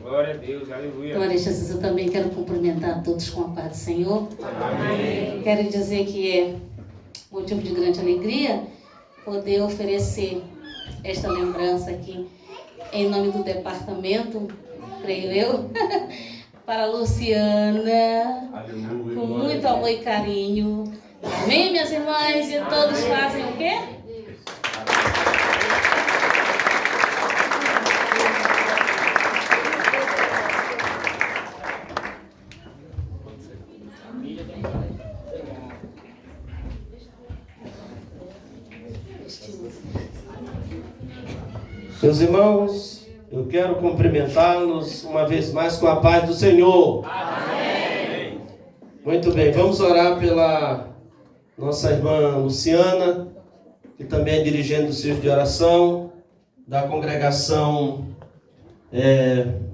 Glória a Deus, aleluia. Glória a Jesus, eu também quero cumprimentar todos com a paz do Senhor. Amém. Quero dizer que é motivo de grande alegria poder oferecer esta lembrança aqui em nome do departamento, creio eu, para a Luciana, Aleluia. com muito amor e carinho. Amém, minhas irmãs? E todos fazem o quê? Meus irmãos, eu quero cumprimentá-los uma vez mais com a paz do Senhor. Amém. Muito bem, vamos orar pela nossa irmã Luciana, que também é dirigente do Círculo de Oração, da congregação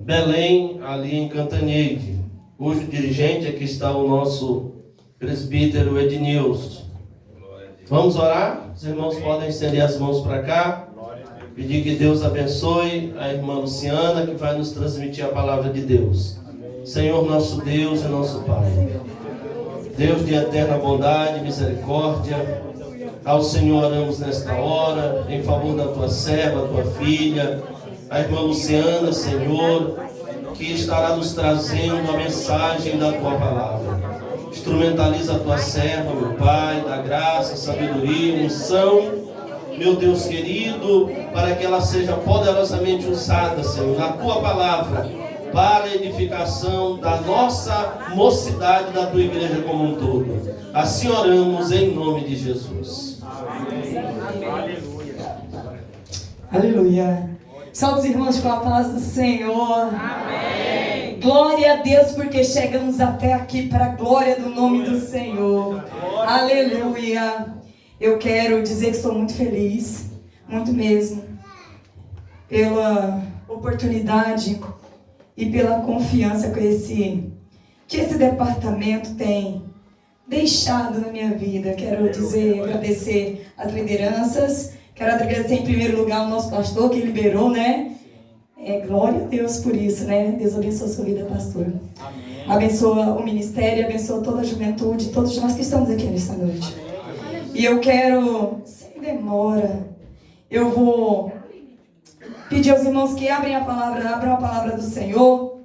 Belém, ali em Cantanhede, cujo dirigente aqui está o nosso presbítero Ednilson. Vamos orar? Os irmãos podem estender as mãos para cá. Pedir que Deus abençoe a irmã Luciana, que vai nos transmitir a palavra de Deus. Senhor, nosso Deus e nosso Pai, Deus de eterna bondade e misericórdia, ao Senhor oramos nesta hora, em favor da tua serva, tua filha, a irmã Luciana, Senhor, que estará nos trazendo a mensagem da tua palavra. Instrumentaliza a tua serva, meu Pai, da graça, sabedoria, unção, meu Deus querido, para que ela seja poderosamente usada, Senhor, na tua palavra, para a edificação da nossa mocidade, da tua igreja como um todo. Assim oramos em nome de Jesus. Aleluia. Salve os irmãos com a paz do Senhor. Amém. Glória a Deus, porque chegamos até aqui para a glória do nome do Senhor. Aleluia. Eu quero dizer que estou muito feliz, muito mesmo, pela oportunidade e pela confiança que esse departamento tem deixado na minha vida. Quero agradecer as lideranças, quero agradecer em primeiro lugar o nosso pastor que liberou, né? Glória a Deus por isso, né? Deus abençoe a sua vida, pastor. Amém. Abençoa o ministério, abençoa toda a juventude, todos nós que estamos aqui nesta noite. Amém. E eu quero, sem demora, eu vou pedir aos irmãos que abram a palavra do Senhor.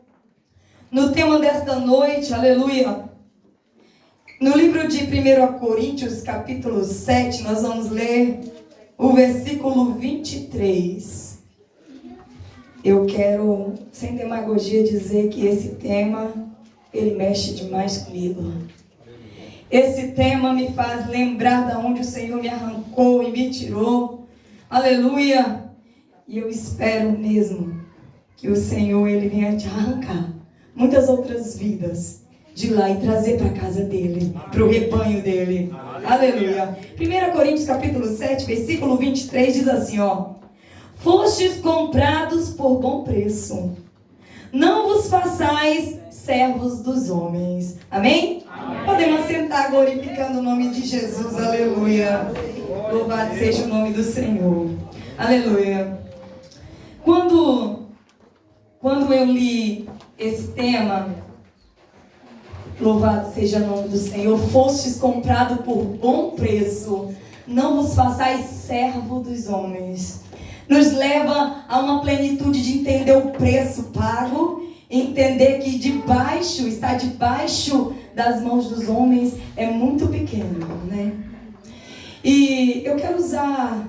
No tema desta noite, aleluia. No livro de 1 Coríntios, capítulo 7, nós vamos ler o versículo 23. Eu quero, sem demagogia, dizer que esse tema, ele mexe demais comigo. Esse tema me faz lembrar de onde o Senhor me arrancou e me tirou. Aleluia! E eu espero mesmo que o Senhor, ele venha te arrancar muitas outras vidas de lá e trazer para a casa dele, para o rebanho dele. Aleluia! 1 Coríntios capítulo 7, versículo 23 diz assim, ó: Fostes comprados por bom preço, não vos façais servos dos homens. Amém? Amém. Podemos sentar glorificando o nome de Jesus. Aleluia! Louvado seja o nome do Senhor. Aleluia! Quando eu li esse tema, louvado seja o nome do Senhor, fostes comprado por bom preço, não vos façais servo dos homens, nos leva a uma plenitude de entender o preço pago, entender que estar debaixo das mãos dos homens é muito pequeno, né? E eu quero usar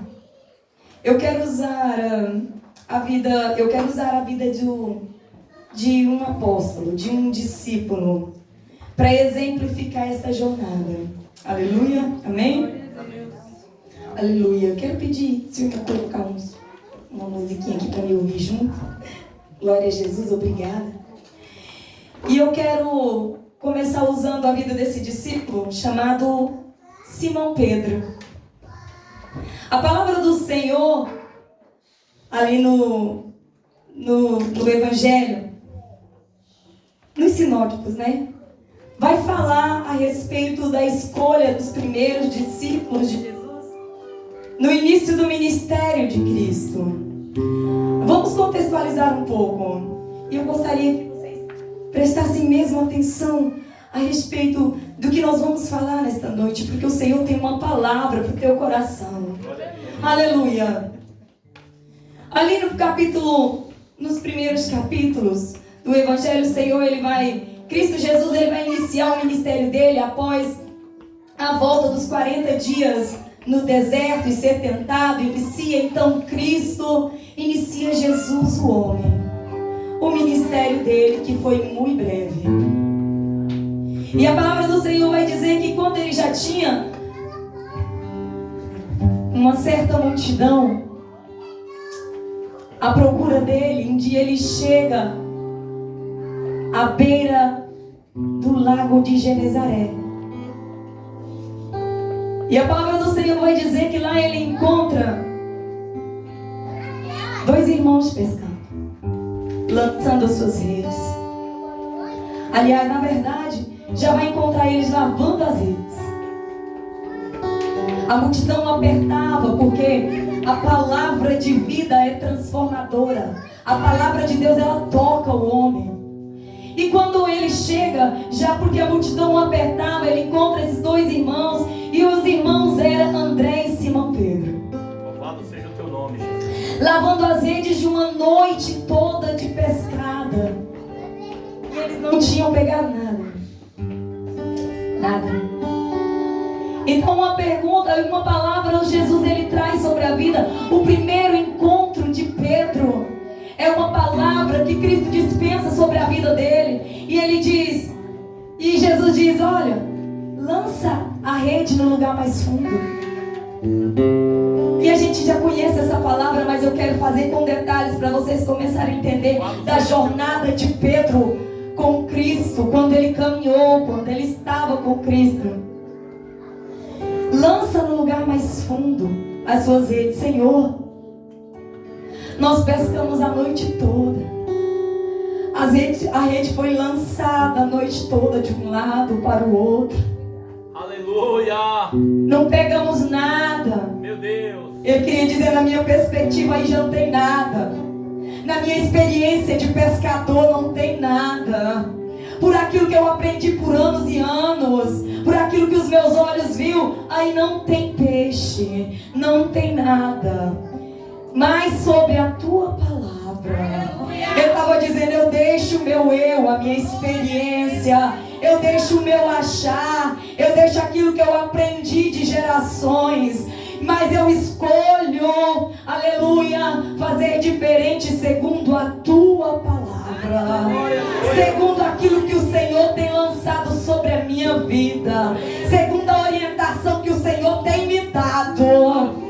a vida de um apóstolo, de um discípulo, para exemplificar essa jornada. Aleluia, amém? Aleluia. Eu quero pedir, se eu quer colocar uma musiquinha aqui para me ouvir junto. Glória a Jesus, obrigada. E eu quero começar usando a vida desse discípulo chamado Simão Pedro. A palavra do Senhor, ali no Evangelho, nos sinóticos, né? Vai falar a respeito da escolha dos primeiros discípulos de Jesus. no início do ministério de Cristo. Vamos contextualizar um pouco. E eu gostaria que vocês prestassem mesmo atenção a respeito do que nós vamos falar nesta noite, porque o Senhor tem uma palavra para o teu coração. Aleluia. Ali nos primeiros capítulos do Evangelho, o Senhor, Cristo Jesus, ele vai iniciar o ministério dele após a volta dos 40 dias no deserto e ser tentado. Inicia Jesus, o homem, o ministério dele, que foi muito breve. E a palavra do Senhor vai dizer que quando ele já tinha uma certa multidão à procura dele, um dia ele chega à beira do lago de Genezaré. E a palavra do Senhor vai dizer que lá ele encontra 2 irmãos pescando, lançando as suas redes. Aliás, na verdade, já vai encontrar eles lavando as redes. A multidão apertava, porque a palavra de vida é transformadora. A palavra de Deus, ela toca o homem. E quando ele chega, já porque a multidão apertava, ele encontra esses 2 irmãos. E os irmãos eram André e Simão Pedro. Louvado seja o teu nome, Jesus. Lavando as redes de uma noite toda de pescada. E eles não tinham pegado nada. Então uma palavra Jesus ele traz sobre a vida. O primeiro encontro de Pedro é uma palavra que Cristo dispensa sobre a vida dele. E ele diz, e Jesus diz, olha, lança a rede no lugar mais fundo. E a gente já conhece essa palavra, mas eu quero fazer com detalhes para vocês começarem a entender da jornada de Pedro com Cristo, quando ele caminhou, quando ele estava com Cristo. Lança no lugar mais fundo as suas redes. Senhor, nós pescamos a noite toda. A rede foi lançada a noite toda de um lado para o outro. Aleluia! Não pegamos nada. Meu Deus! Eu queria dizer, na minha perspectiva aí já não tem nada. Na minha experiência de pescador não tem nada. Por aquilo que eu aprendi por anos e anos, por aquilo que os meus olhos viu, aí não tem peixe, não tem nada. Mas sobre a tua palavra, eu estava dizendo, eu deixo o meu eu, a minha experiência, eu deixo o meu achar, eu deixo aquilo que eu aprendi de gerações, mas eu escolho, aleluia, fazer diferente segundo a tua palavra, segundo aquilo que o Senhor tem lançado sobre a minha vida, segundo a orientação que o Senhor tem me dado.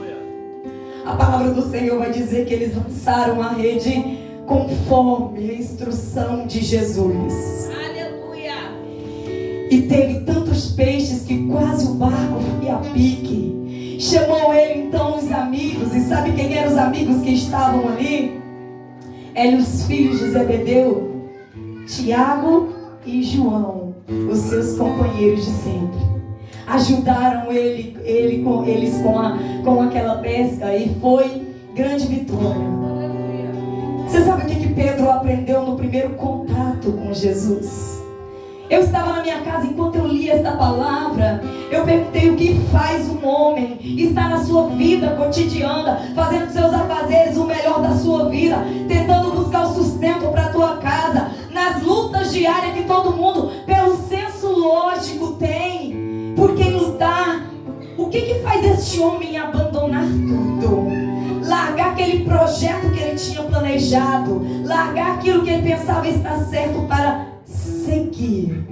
A palavra do Senhor vai dizer que eles lançaram a rede conforme a instrução de Jesus. Aleluia! E teve tantos peixes que quase o barco foi a pique. Chamou ele então os amigos. E sabe quem eram os amigos que estavam ali? Eram os filhos de Zebedeu, Tiago e João, os seus companheiros de sempre. Ajudaram eles com aquela pesca e foi grande vitória. Você sabe o que Pedro aprendeu no primeiro contato com Jesus? Eu estava na minha casa, enquanto eu li esta palavra, eu perguntei o que faz um homem estar na sua vida cotidiana, fazendo seus afazeres, o melhor da sua vida, tentando buscar o sustento para a tua casa, nas lutas diárias que todo mundo, pelo senso lógico, tem. Por quem lutar? O que faz este homem abandonar tudo? Largar aquele projeto que ele tinha planejado, largar aquilo que ele pensava estar certo para seguir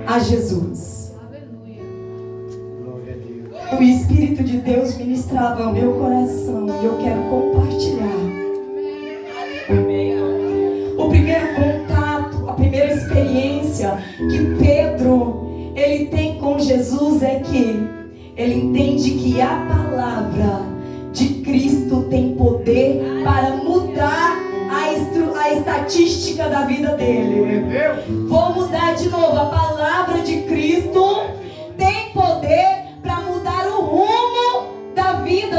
a Jesus. O Espírito de Deus ministrava ao meu coração e eu quero compartilhar. O primeiro contato, a primeira experiência que Pedro ele tem com Jesus é que ele entende que a palavra de Cristo tem poder para mudar a estatística da vida dele. Vou mudar de novo. A palavra de Cristo tem poder para mudar o rumo da vida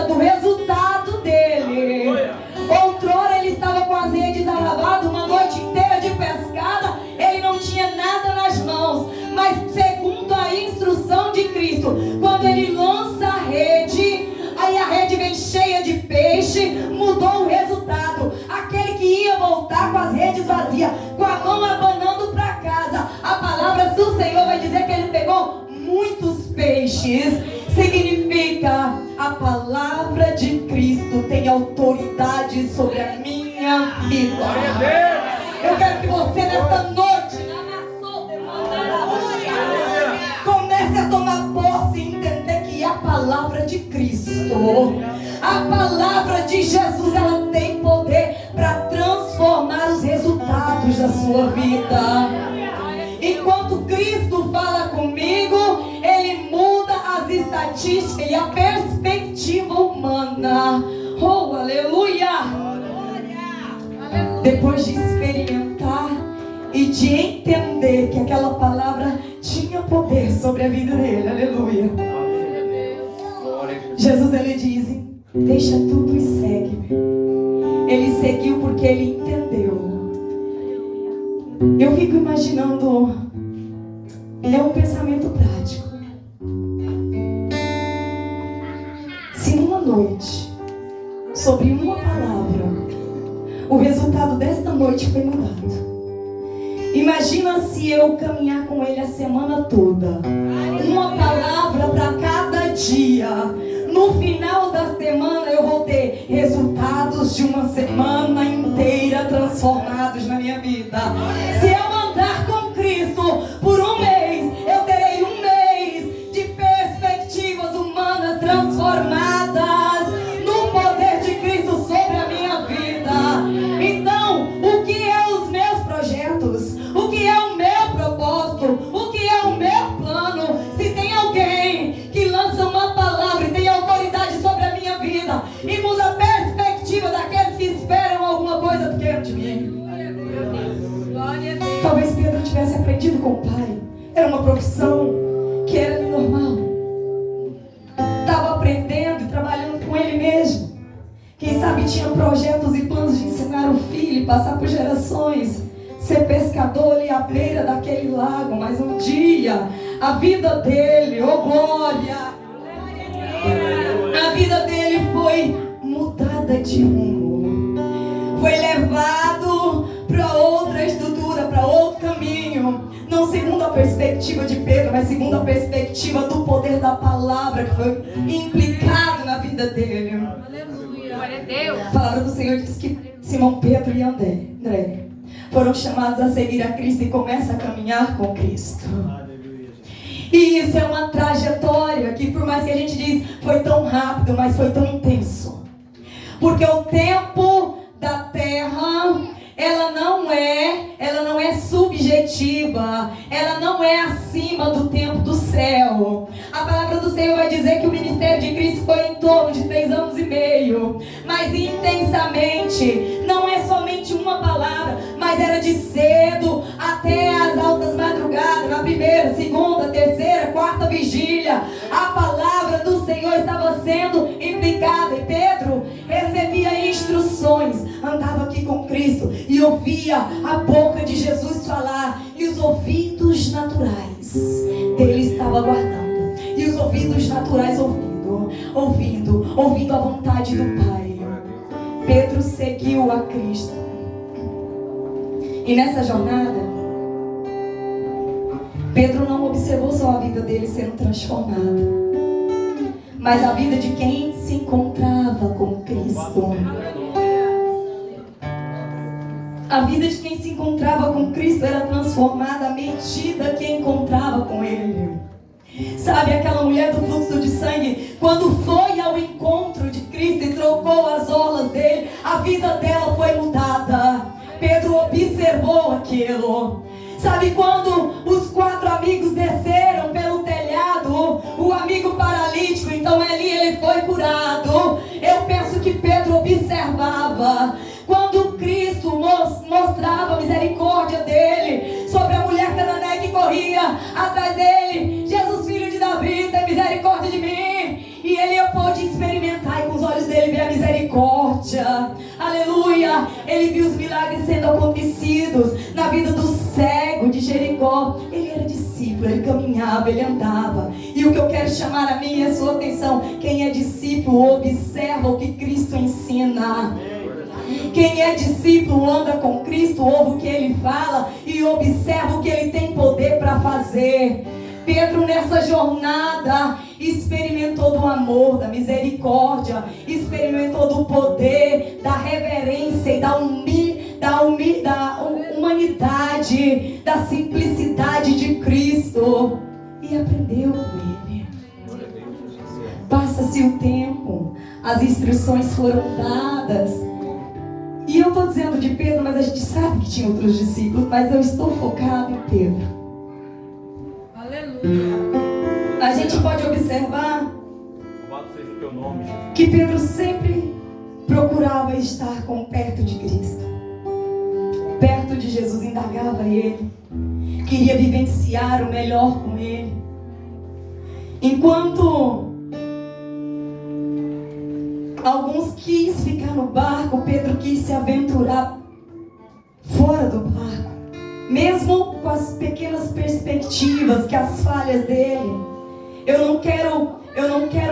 A palavra de Cristo tem autoridade sobre a minha vida. Eu quero que você nesta noite comece a tomar posse e entender que a palavra de Cristo, a palavra de Jesus, ela tem poder para transformar os resultados da sua vida. Enquanto Cristo fala comigo, Ele muda as estatísticas e a perspectiva humana. Oh, aleluia! Depois de experimentar e de entender que aquela palavra tinha poder sobre a vida dele, aleluia. Jesus, ele diz: deixa tudo e segue-me. Ele seguiu porque ele entendeu. Eu fico imaginando, é um pensamento prático. Se numa noite, sobre uma palavra, o resultado desta noite foi mudado. Imagina se eu caminhar com ele a semana toda. Uma palavra para cada dia. No final da semana eu vou ter resultados de uma semana inteira transformados na minha vida. Se eu andar com Cristo por um mês, eu terei um mês de perspectivas humanas transformadas no poder de Cristo sobre a minha vida. Então, o que é os meus projetos? O que é o meu propósito? O que é o meu plano? Se tem alguém que lança uma palavra e tem autoridade sobre a minha vida e muda a perspectiva daqueles que esperam alguma coisa pequena de mim. Talvez Pedro tivesse aprendido com o pai. Era uma profissão que era normal. Estava aprendendo e trabalhando com ele mesmo. Quem sabe tinha projetos e planos de ensinar o filho, passar por gerações, ser pescador ali à beira daquele lago. Mas um dia, a vida dele, oh glória, a vida dele foi mudada de rumo. Foi levado para outra estrutura, para outro caminho. Não segundo a perspectiva de Pedro, mas segundo a perspectiva do poder da palavra que foi implicado na vida dele. Glória a Deus. A palavra do Senhor diz que Simão Pedro e André foram chamados a seguir a Cristo e começam a caminhar com Cristo. E isso é uma trajetória que, por mais que a gente diz foi tão rápido, mas foi tão intenso. Porque o tempo da terra, ela não é subjetiva, ela não é acima do tempo do céu. A palavra do Senhor vai dizer que o ministério de Cristo foi em torno de 3 anos e meio, mas intensamente, não é somente uma palavra, mas era de cedo até as altas madrugadas, na primeira, segunda, terceira, quarta vigília. A palavra do Senhor estava sendo implicada e Pedro recebia instruções, andava aqui com Cristo e ouvia a boca de Jesus falar, e os ouvidos naturais dele estavam aguardando, e os ouvidos naturais ouvindo a vontade do Pai. Pedro seguiu a Cristo, e nessa jornada Pedro não observou só a vida dele sendo transformada, mas a vida de quem se encontrava com Cristo. A vida de quem se encontrava com Cristo era transformada à medida que encontrava com Ele. Sabe aquela mulher do fluxo de sangue, quando foi ao encontro de Cristo e trocou as orlas dele, a vida dela foi mudada. Pedro observou aquilo. Sabe quando os 4 amigos desceram pelo telhado, o amigo paralítico, então ali ele foi curado. Eu penso que Pedro observava. Quando Cristo mostrava a misericórdia dele sobre a mulher cananeia que corria atrás dele, Jesus, filho de Davi, tem misericórdia de mim. E ele pôde experimentar e com os olhos dele ver a misericórdia. Aleluia! Ele viu os milagres sendo acontecidos na vida do cego de Jericó. Ele era discípulo, ele caminhava, ele andava. E o que eu quero chamar a minha e a sua atenção: quem é discípulo observa o que Cristo ensina. Quem é discípulo anda com Cristo, ouve o que Ele fala e observa o que Ele tem poder para fazer. Pedro, nessa jornada, experimentou do amor, da misericórdia, experimentou do poder, da reverência e da humanidade, da simplicidade de Cristo, e aprendeu com Ele. Passa-se o tempo, as instruções foram dadas. E eu estou dizendo de Pedro, mas a gente sabe que tinha outros discípulos, mas eu estou focado em Pedro. Aleluia. A gente pode observar Louvado seja o teu nome, Jesus. que Pedro sempre procurava estar perto de Cristo, perto de Jesus, indagava Ele, queria vivenciar o melhor com Ele. Enquanto alguns quis ficar no barco, Pedro quis se aventurar fora do barco, mesmo com as pequenas perspectivas, que as falhas dele. Eu não quero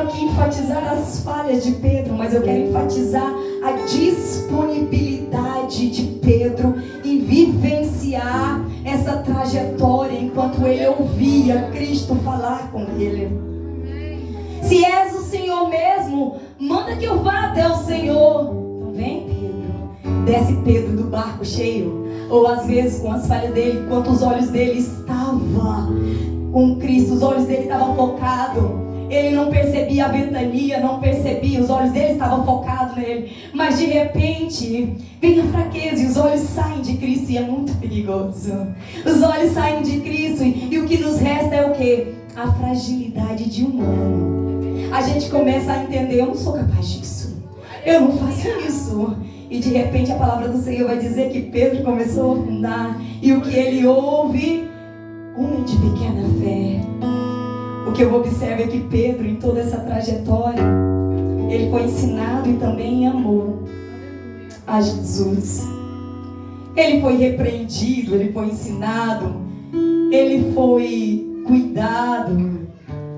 que enfatizar as falhas de Pedro, mas eu quero enfatizar a disponibilidade de Pedro em vivenciar essa trajetória enquanto ele ouvia Cristo falar com ele. Se és o Senhor mesmo, manda que eu vá até o Senhor. Então vem, Pedro. Desce Pedro do barco cheio, ou às vezes com as falhas dele, enquanto os olhos dele estavam com Cristo, os olhos dele estavam focados. Ele não percebia a ventania, não percebia, os olhos dele estavam focados nele. Mas de repente, vem a fraqueza e os olhos saem de Cristo, e é muito perigoso. Os olhos saem de Cristo e o que nos resta é o quê? A fragilidade de humano. A gente começa a entender, eu não sou capaz disso, eu não faço isso. E de repente a palavra do Senhor vai dizer que Pedro começou a afundar. E o que ele ouve? Homem de pequena fé. O que eu observo é que Pedro, em toda essa trajetória, ele foi ensinado e também amou a Jesus. Ele foi repreendido, ele foi ensinado, ele foi cuidado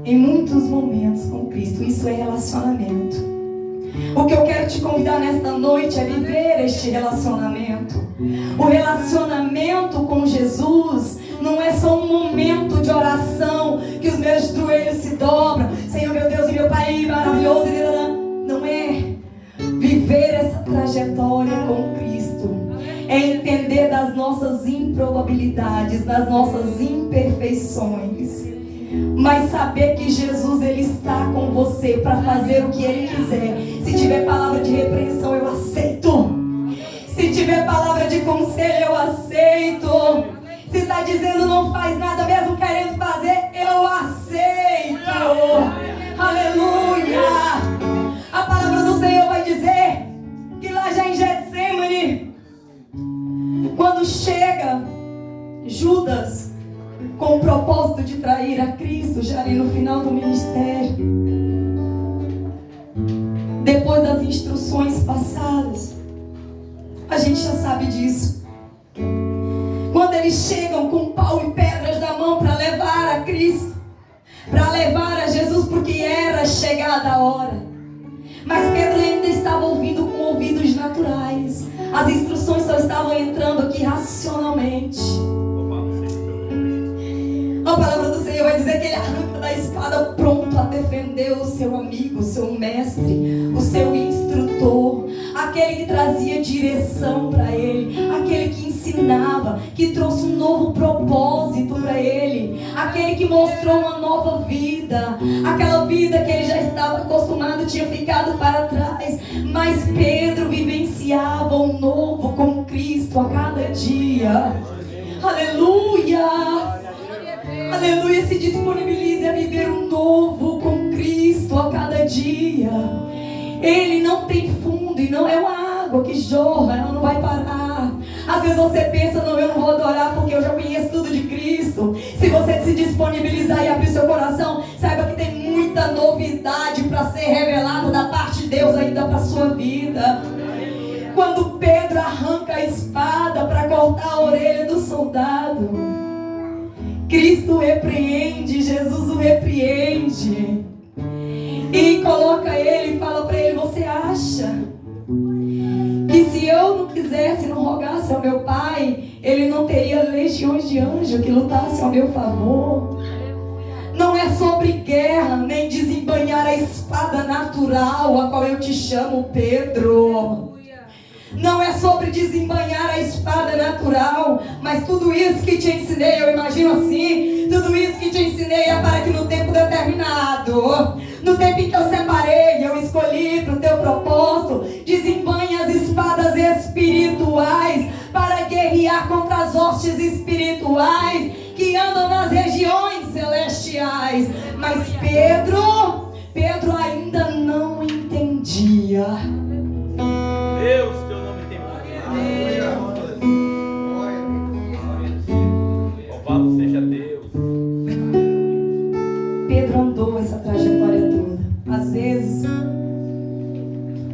em muitos momentos com Cristo. Isso é relacionamento. O que eu quero te convidar nesta noite é viver este relacionamento. O relacionamento com Jesus não é só um momento de oração que os meus joelhos se dobram, Senhor meu Deus e meu Pai maravilhoso. Não é. Viver essa trajetória com Cristo é entender das nossas improbabilidades, das nossas imperfeições, mas saber que Jesus, Ele está com você para fazer o que Ele quiser. Se tiver palavra de repreensão, eu aceito. Se tiver palavra de conselho, eu aceito. Se está dizendo não faz nada, mesmo querendo fazer, eu aceito. Aleluia. A palavra do Senhor vai dizer que lá já em Getsemane, quando chega Judas com o propósito de trair a Cristo, já ali no final do ministério, depois das instruções passadas, a gente já sabe disso. Quando eles chegam com pau e pedras na mão para levar a Cristo, para levar a Jesus, porque era chegada a hora. Mas Pedro ainda estava ouvindo com ouvidos naturais. As instruções só estavam entrando aqui racionalmente. A palavra do Senhor vai dizer que ele arranca da espada pronto a defender o seu amigo, o seu mestre, o seu instrutor, aquele que trazia direção para ele, aquele que ensinava, que trouxe um novo propósito para ele, aquele que mostrou uma nova vida, aquela vida que ele já estava acostumado, tinha ficado para trás. Mas Pedro vivenciava um novo com Cristo a cada dia. Aleluia! Aleluia, se disponibilize a viver um novo com Cristo a cada dia. Ele não tem fundo e não é uma água que jorra, ela não vai parar. Às vezes você pensa, não, eu não vou adorar porque eu já conheço tudo de Cristo. Se você se disponibilizar e abrir seu coração, saiba que tem muita novidade para ser revelado da parte de Deus ainda para a sua vida. Quando Pedro arranca a espada para cortar a orelha do soldado, Cristo repreende, Jesus o repreende e coloca ele e fala para ele: você acha que se eu não quisesse, não rogasse ao meu Pai, ele não teria legiões de anjos que lutassem ao meu favor? Não é sobre guerra, nem desembanhar a espada natural, a qual eu te chamo, Pedro. Não é sobre desembanhar a espada natural, mas tudo isso que te ensinei, eu imagino assim, tudo isso que te ensinei é para que no tempo determinado, no tempo em que eu separei, eu escolhi para o teu propósito, desembanhe as espadas espirituais para guerrear contra as hostes espirituais que andam nas regiões celestiais. Mas Pedro ainda não entendia. Deus, teu nome tem poder. Louvado seja Deus. Pedro andou essa trajetória toda. Às vezes,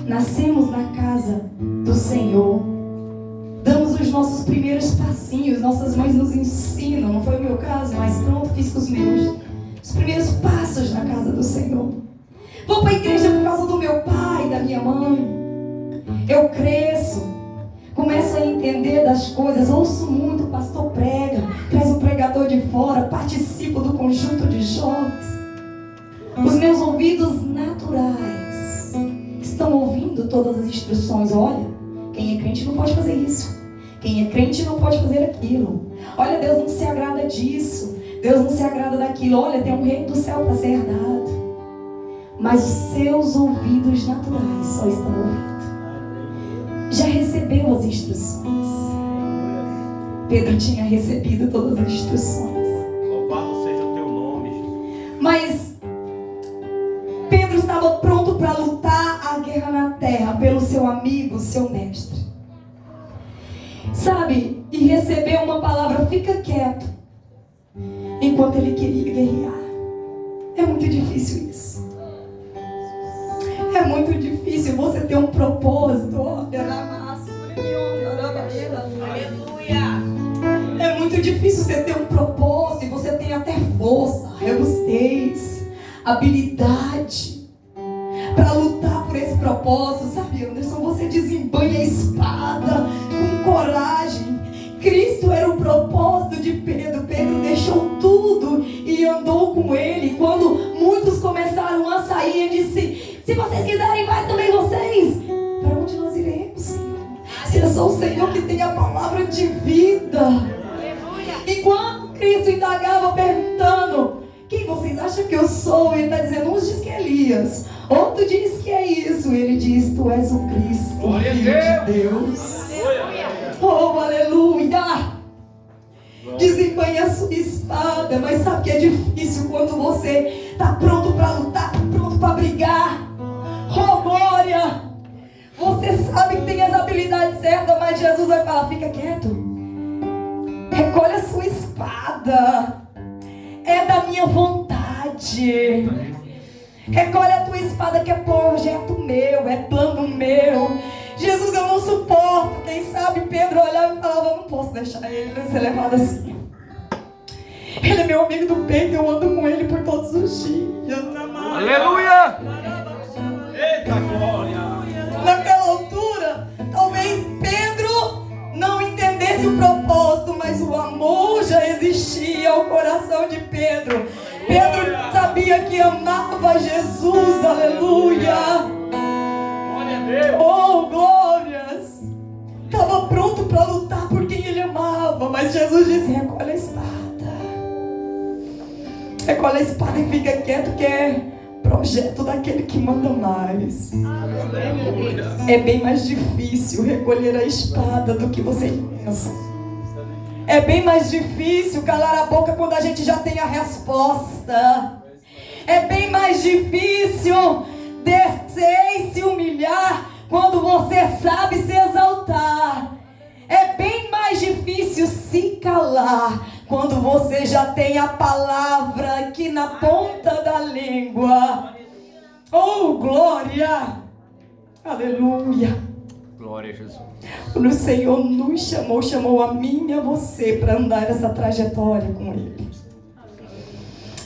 nascemos na casa do Senhor, damos os nossos primeiros passinhos, nossas mães nos ensinam, não foi o meu caso, mas pronto, fiz com os meus, os primeiros passos na casa do Senhor. Vou para a igreja por causa do meu pai, da minha mãe. Eu cresço, começo a entender das coisas, ouço muito, o pastor prega, traz um pregador de fora, participo do conjunto de jovens. Os meus ouvidos naturais estão ouvindo todas as instruções. Olha, quem é crente não pode fazer isso, quem é crente não pode fazer aquilo. Olha, Deus não se agrada disso, Deus não se agrada daquilo. Olha, tem um reino do céu para ser herdado. Mas os seus ouvidos naturais só estão ouvindo. Já recebeu as instruções. Pedro tinha recebido todas as instruções. Louvado seja o teu nome, Jesus. Mas Pedro estava pronto para lutar a guerra na terra pelo seu amigo, seu mestre. Sabe? E recebeu uma palavra: fica quieto. Enquanto ele queria guerrear. É muito difícil isso. É muito difícil você ter um propósito. É muito difícil você ter um propósito e você tem até força, robustez, habilidade para lutar por esse propósito. Sabe, Anderson, você desembanha a espada com coragem. Cristo era o propósito de Pedro. Pedro deixou tudo e andou com ele. Quando muitos começaram a sair, ele disse: se vocês quiserem, vai também vocês. Para onde nós iremos, Senhor? Se é só o Senhor que tem a palavra de vida. Enquanto Cristo indagava, perguntando: quem vocês acham que eu sou? Ele está dizendo: uns diz que é Elias, outro diz que é isso. Ele diz: tu és o Cristo, o Filho de Deus. Oh, aleluia! Desembanha a sua espada. Mas sabe que é difícil quando você está pronto para lutar, pronto para brigar. Oh, glória! Você sabe que tem as habilidades certas, mas Jesus vai falar: fica quieto. Recolhe a sua espada. É da minha vontade. Recolhe a tua espada, que é projeto meu, é plano meu. Jesus, eu não suporto. Quem sabe Pedro olhava e falava: não posso deixar ele ser levado assim. Ele é meu amigo do peito, eu ando com ele por todos os dias. Aleluia! Eita glória! Naquela altura, talvez Pedro não entendesse o propósito, mas o amor já existia ao coração de Pedro. Pedro sabia que amava Jesus. Aleluia! Oh, glórias! Estava pronto para lutar por quem ele amava, mas Jesus disse: recolhe a espada. Recolhe a espada e fica quieto, que é projeto daquele que manda mais. É bem mais difícil recolher a espada do que você pensa. É bem mais difícil calar a boca quando a gente já tem a resposta. É bem mais difícil descer e se humilhar quando você sabe se exaltar. É bem mais difícil se calar quando você já tem a palavra aqui na ponta da língua. Oh, glória! Aleluia! Glória a Jesus. Quando o Senhor nos chamou a mim e a você para andar essa trajetória com Ele.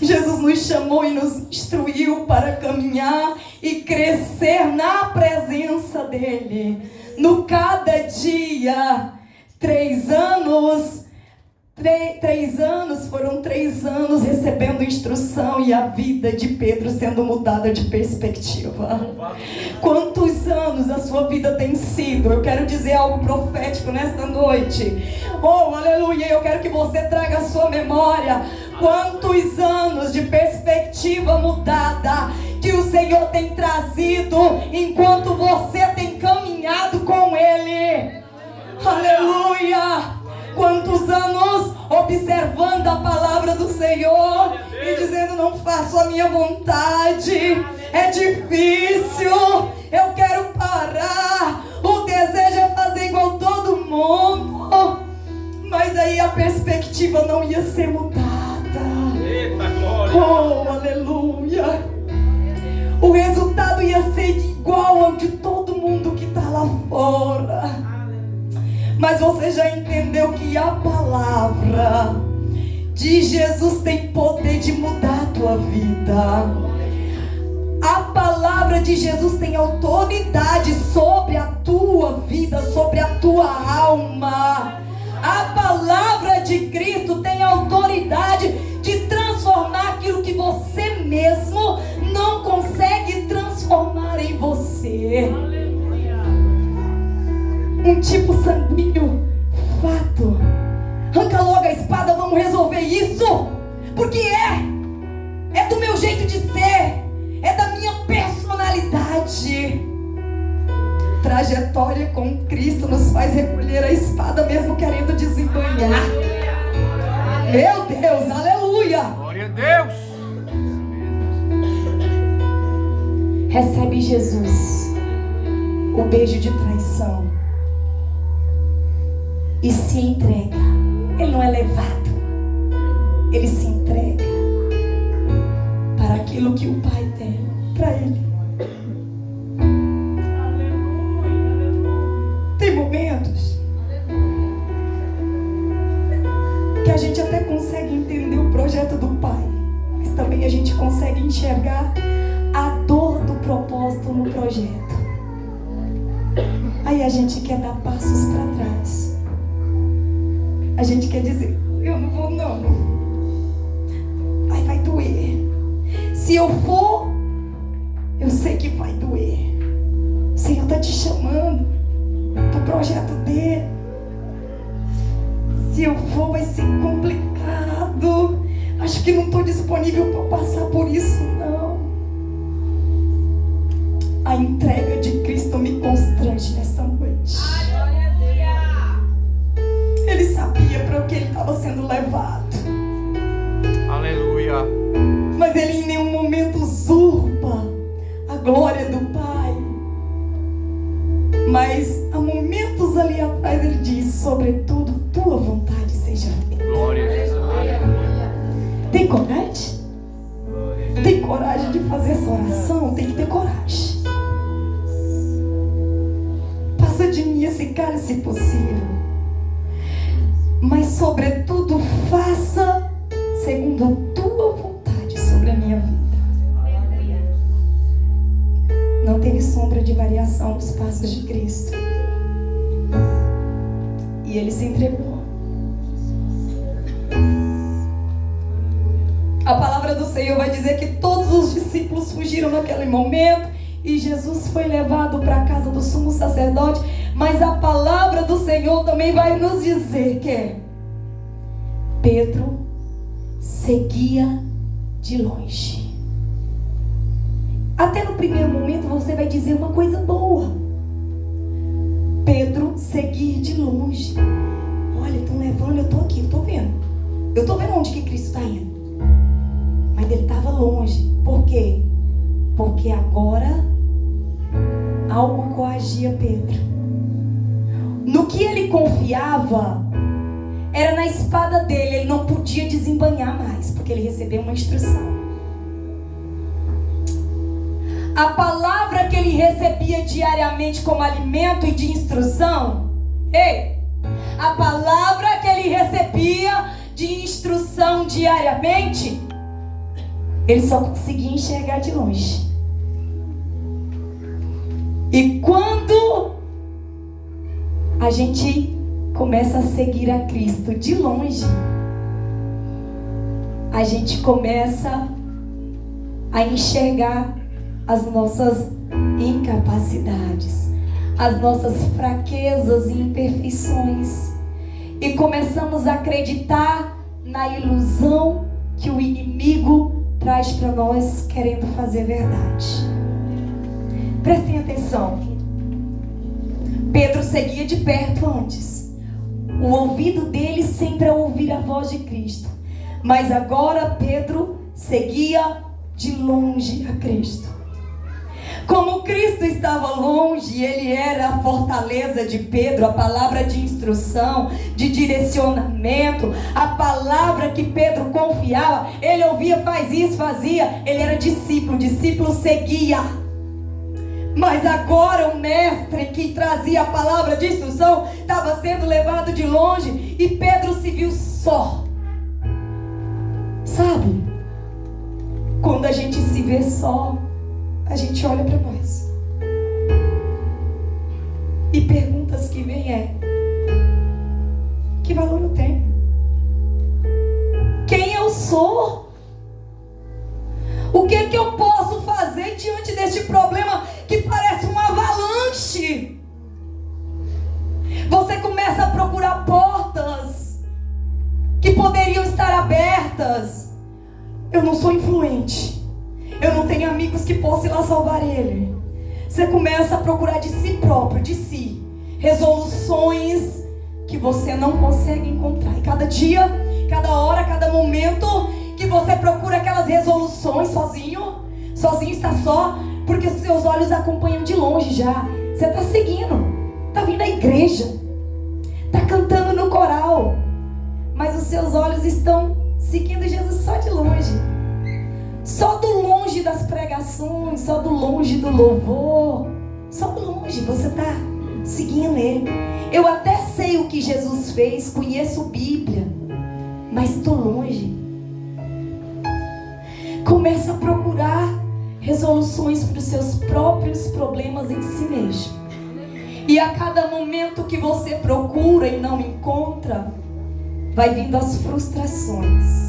Jesus nos chamou e nos instruiu para caminhar e crescer na presença dEle. No cada dia, 3 anos, três anos foram 3 anos recebendo instrução e a vida de Pedro sendo mudada de perspectiva. Quantos anos a sua vida tem sido? Eu quero dizer algo profético nesta noite. Oh, aleluia, eu quero que você traga a sua memória. Quantos anos de perspectiva mudada que o Senhor tem trazido enquanto você tem caminhado com Ele. Aleluia! Quantos anos observando a palavra do Senhor e dizendo: não faço a minha vontade, é difícil, eu quero parar, o desejo é fazer igual todo mundo. Mas aí a perspectiva não ia ser mudada. Eita glória! Oh, aleluia! O resultado ia ser igual ao de todo mundo que está lá fora. Mas você já entendeu que a palavra de Jesus tem poder de mudar a tua vida. A palavra de Jesus tem autoridade sobre a tua vida, sobre a tua alma. A palavra de Cristo tem autoridade de transformar aquilo que você mesmo não consegue transformar em você. Um tipo sanguíneo, fato. Arranca logo a espada, vamos resolver isso. Porque é do meu jeito de ser, é da minha personalidade. Trajetória com Cristo nos faz recolher a espada mesmo querendo desembanhar. Meu Deus, aleluia. Glória a Deus! Recebe Jesus o beijo de traição e se entrega. Ele não é levado, ele se entrega para aquilo que o Pai tem para ele. Tem momentos que a gente até consegue entender o projeto do Pai, mas também a gente consegue enxergar a dor do propósito no projeto. Aí a gente quer dar passos para trás. A gente quer dizer: eu não vou não. Aí vai doer. Se eu for, eu sei que vai doer. O Senhor está te chamando para o projeto dele. Se eu for, vai ser complicado. Acho que não estou disponível para passar por isso, não. A entrega de Cristo me constrange nessa noite. Ele sabia para o que ele estava sendo levado. Aleluia! Mas ele em nenhum momento usurpa a glória do Pai. Mas há momentos ali atrás ele diz: sobretudo tua vontade seja feita. Glória a Jesus! Tem coragem? Tem coragem de fazer essa oração? Tem que ter coragem. Passa de mim esse cálice, se possível. Mas sobretudo faça segundo a tua vontade sobre a minha vida. Não teve sombra de variação nos passos de Cristo. E ele se entregou. A palavra do Senhor vai dizer que todos os discípulos fugiram naquele momento e Jesus foi levado para a casa do sumo sacerdote. Mas a palavra do Senhor também vai nos dizer que Pedro seguia de longe. Até no primeiro momento você vai dizer uma coisa boa: Pedro seguir de longe. Olha, estão levando, eu estou aqui, eu estou vendo. Eu estou vendo onde que Cristo está indo. Mas ele estava longe. Por quê? Porque agora algo coagia Pedro. No que ele confiava era na espada dele. Ele não podia desembanhar mais, porque ele recebeu uma instrução. A palavra que ele recebia diariamente como alimento e de instrução, a palavra que ele recebia de instrução diariamente, ele só conseguia enxergar de longe. E quando a gente começa a seguir a Cristo de longe, a gente começa a enxergar as nossas incapacidades, as nossas fraquezas e imperfeições, e começamos a acreditar na ilusão que o inimigo traz para nós, querendo fazer verdade. Prestem atenção. Pedro seguia de perto antes. O ouvido dele sempre é ouvir a voz de Cristo. Mas agora Pedro seguia de longe a Cristo. Como Cristo estava longe, ele era a fortaleza de Pedro, a palavra de instrução, de direcionamento, a palavra que Pedro confiava. Ele ouvia, faz isso, fazia. Ele era discípulo, discípulo seguia. Mas agora o mestre que trazia a palavra de instrução estava sendo levado de longe e Pedro se viu só. Sabe? Quando a gente se vê só, a gente olha para nós. E perguntas que vêm é: que valor eu tenho? Quem eu sou? O que eu posso fazer diante deste problema que parece uma avalanche? Você começa a procurar portas que poderiam estar abertas. Eu não sou influente. Eu não tenho amigos que possam ir lá salvar ele. Você começa a procurar de si próprio, de si, resoluções que você não consegue encontrar. E cada dia, cada hora, cada momento que você procura aquelas resoluções sozinho está só, porque os seus olhos acompanham de longe já. Você está seguindo, está vindo à igreja, está cantando no coral, mas os seus olhos estão seguindo Jesus só de longe. Só do longe das pregações, só do longe do louvor, só do longe você está seguindo ele. Eu até sei o que Jesus fez, conheço Bíblia, mas estou longe. Começa a procurar resoluções para os seus próprios problemas em si mesmo. E a cada momento que você procura e não encontra, vai vindo as frustrações.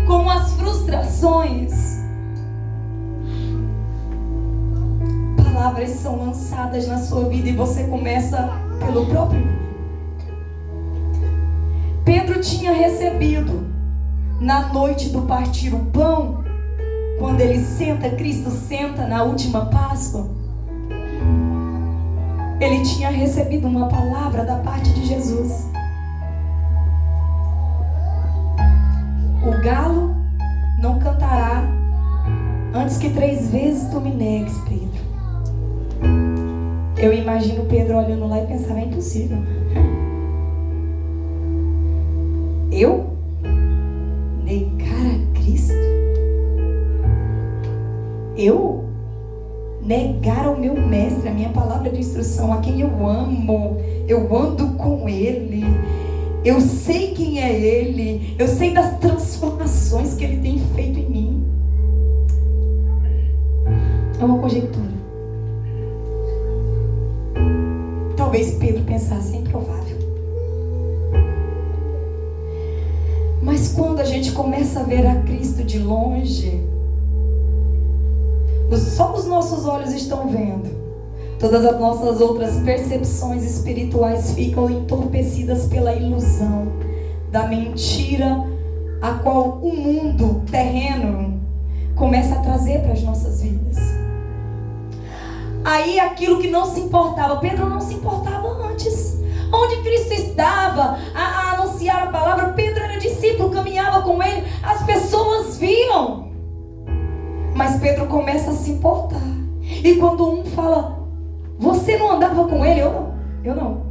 Com as frustrações, palavras são lançadas na sua vida e você começa pelo próprio nome. Pedro tinha recebido na noite do partir o pão, quando ele senta, Cristo senta na última Páscoa, ele tinha recebido uma palavra da parte de Jesus. O galo não cantará antes que 3 vezes tu me negues, Pedro. Eu imagino Pedro olhando lá e pensava: é impossível. Eu negar a Cristo? Eu negar ao meu mestre, a minha palavra de instrução, a quem eu amo, eu ando com ele, eu sei quem é ele, eu sei das transformações que ele tem feito em mim. É uma conjectura. Talvez Pedro pensasse: é improvável. Mas quando a gente começa a ver a Cristo de longe, só os nossos olhos estão vendo. Todas as nossas outras percepções espirituais ficam entorpecidas pela ilusão da mentira a qual o mundo terreno começa a trazer para as nossas vidas. Aí aquilo que não se importava, Pedro não se importava antes. Onde Cristo estava a anunciar a palavra, Pedro era discípulo, caminhava com ele, as pessoas viam. Mas Pedro começa a se importar. E quando um fala: você não andava com ele? Eu não.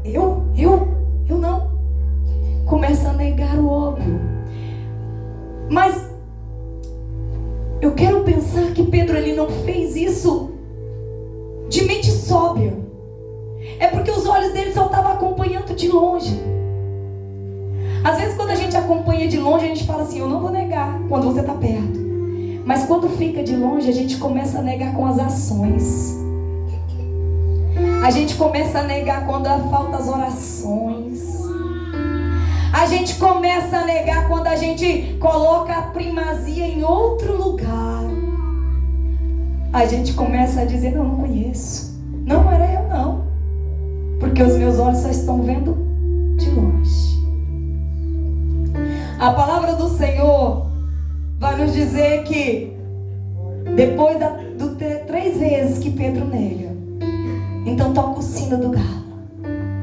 Começa a negar o óbvio. Mas eu quero pensar que Pedro ele não fez isso de mente sóbria. É porque os olhos dele só estavam acompanhando de longe. Às vezes quando a gente acompanha de longe, a gente fala assim: eu não vou negar quando você está perto. Mas quando fica de longe, a gente começa a negar com as ações. A gente começa a negar quando faltam as orações. A gente começa a negar quando a gente coloca a primazia em outro lugar. A gente começa a dizer, não conheço. Não era eu não. Porque os meus olhos só estão vendo de longe. A palavra do Senhor vai nos dizer que depois do 3 vezes que Pedro nega, então toca o sino do galo.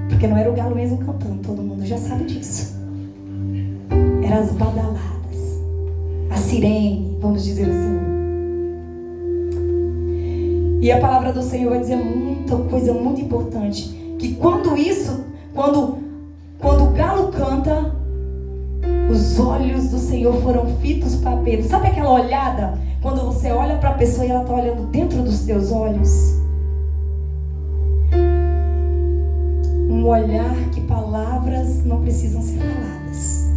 Porque não era o galo mesmo cantando, todo mundo já sabe disso. Eram as badaladas, a sirene, vamos dizer assim. E a palavra do Senhor vai dizer muita coisa muito importante. Que quando o galo canta, os olhos do Senhor foram fitos para Pedro. Sabe aquela olhada? Quando você olha para a pessoa e ela está olhando dentro dos teus olhos. Um olhar que palavras não precisam ser faladas.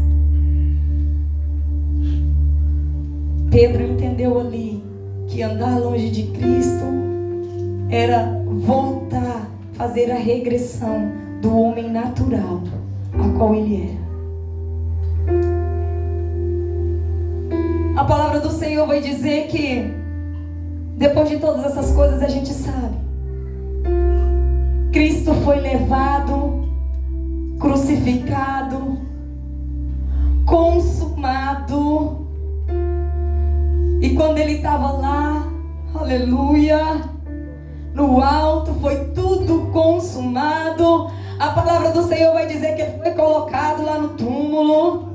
Pedro entendeu ali que andar longe de Cristo era voltar, fazer a regressão do homem natural a qual ele era. A palavra do Senhor vai dizer que depois de todas essas coisas a gente sabe. Cristo foi levado, crucificado, consumado. E quando ele estava lá, aleluia, no alto, foi tudo consumado. A palavra do Senhor vai dizer que ele foi colocado lá no túmulo.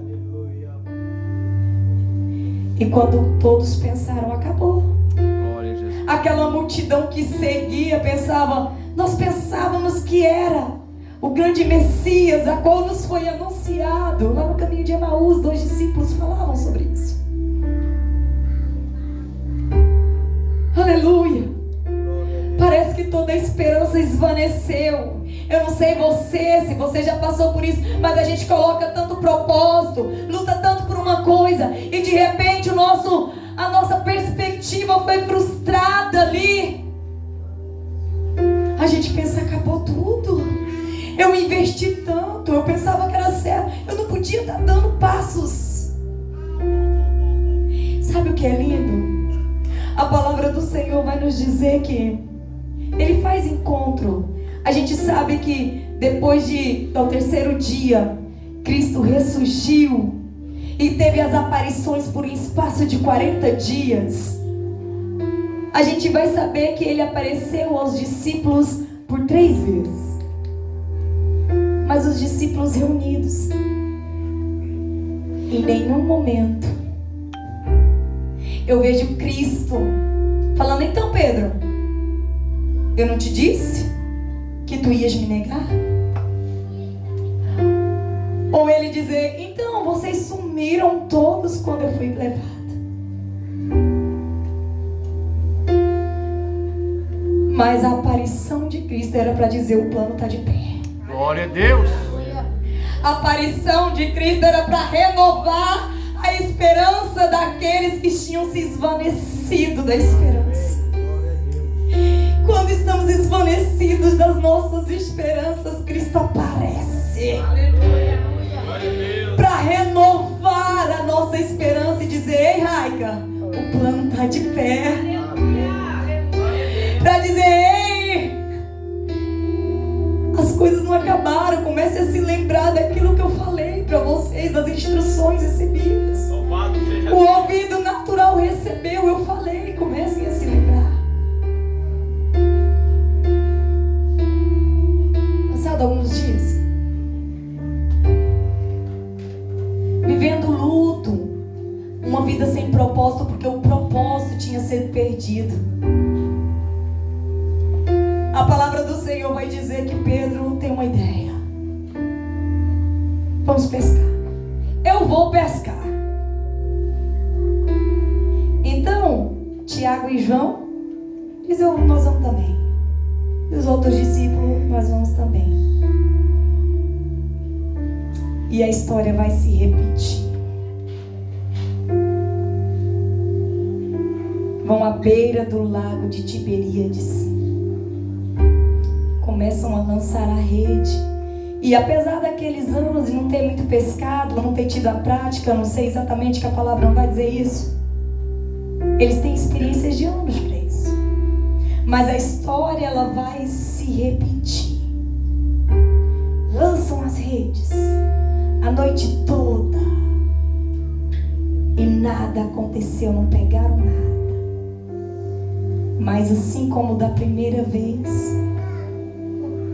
E quando todos pensaram, acabou. Glória a Jesus. Aquela multidão que seguia pensava, nós pensávamos que era o grande Messias, a qual nos foi anunciado. Lá no caminho de Emaús, 2 discípulos falavam sobre isso. Aleluia. Parece que toda a esperança esvaneceu. Eu não sei se você já passou por isso, mas a gente coloca tanto propósito, luta tanto por uma coisa, e de repente a nossa perspectiva foi frustrada ali. A gente pensa, acabou tudo. Eu investi tanto, eu pensava que era certo, eu não podia estar dando passos. Sabe o que é lindo? A palavra do Senhor vai nos dizer que Ele faz encontro. A gente sabe que depois ao 3º dia, Cristo ressurgiu e teve as aparições por um espaço de 40 dias. A gente vai saber que Ele apareceu aos discípulos por 3 vezes. Mas os discípulos reunidos, em nenhum momento eu vejo Cristo falando, então Pedro, eu não te disse que tu ias me negar? Ou ele dizer, então vocês sumiram todos quando eu fui levada. Mas a aparição de Cristo era para dizer, o plano está de pé. Glória a Deus. A aparição de Cristo era para renovar a esperança daqueles que tinham se esvanecido da esperança. Quando estamos esvanecidos das nossas esperanças, Cristo aparece para renovar a nossa esperança e dizer, ei Raica, o plano está de pé. Para dizer, ei, as coisas não acabaram, comece a se lembrar daquilo que eu falei para vocês, das instruções recebidas. O ouvido natural recebeu, eu falei, comecem a se lembrar. Passado alguns dias, vivendo luto, uma vida sem propósito, porque o propósito tinha sido perdido. A palavra do Senhor vai dizer que Pedro tem uma ideia. Vamos pescar. Eu vou pescar. Então, Tiago e João dizem, nós vamos também. E os outros discípulos, nós vamos também. E a história vai se repetir. Vão à beira do lago de Tiberíades. Começam a lançar a rede. E apesar daqueles anos de não ter muito pescado, não ter tido a prática, não sei exatamente que a palavra não vai dizer isso, eles têm experiências de anos para isso. Mas a história, ela vai se repetir. Lançam as redes a noite toda e nada aconteceu, não pegaram nada. Mas assim como da primeira vez,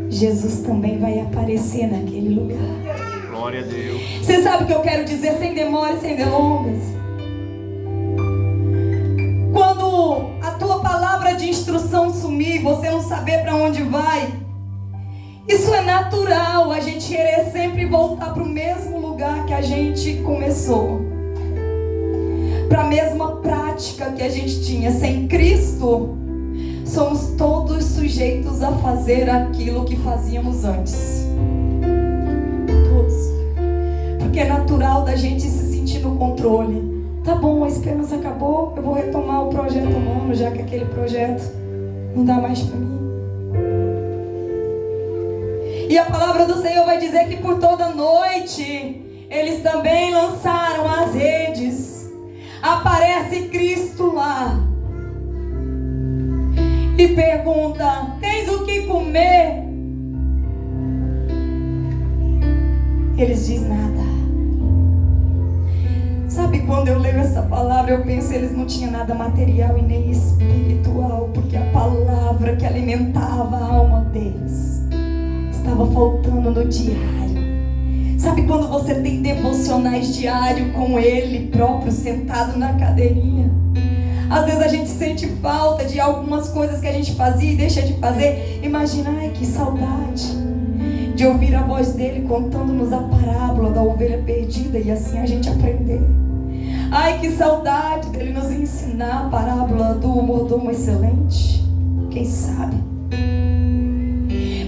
Jesus também vai aparecer naquele lugar. Glória a Deus. Você sabe o que eu quero dizer sem demora e sem delongas? Quando a tua palavra de instrução sumir, você não saber para onde vai, isso é natural, a gente querer sempre voltar para o mesmo lugar que a gente começou, para a mesma prática que a gente tinha. Sem Cristo, somos todos sujeitos a fazer aquilo que fazíamos antes. Todos. Porque é natural da gente se sentir no controle. Tá bom, a esperança acabou, eu vou retomar o projeto humano, já que aquele projeto não dá mais para mim. E a palavra do Senhor vai dizer que por toda noite eles também lançaram as redes. Aparece Cristo lá e pergunta: tens o que comer? Eles dizem nada. Sabe, quando eu leio essa palavra, eu penso, eles não tinham nada material e nem espiritual, porque a palavra que alimentava a alma deles estava faltando no diário. Sabe quando você tem devocionais diários com Ele próprio, sentado na cadeirinha? Às vezes a gente sente falta de algumas coisas que a gente fazia e deixa de fazer. Imagina, ai, que saudade de ouvir a voz dele contando-nos a parábola da ovelha perdida e assim a gente aprender. Ai, que saudade dele nos ensinar a parábola do mordomo excelente. Quem sabe?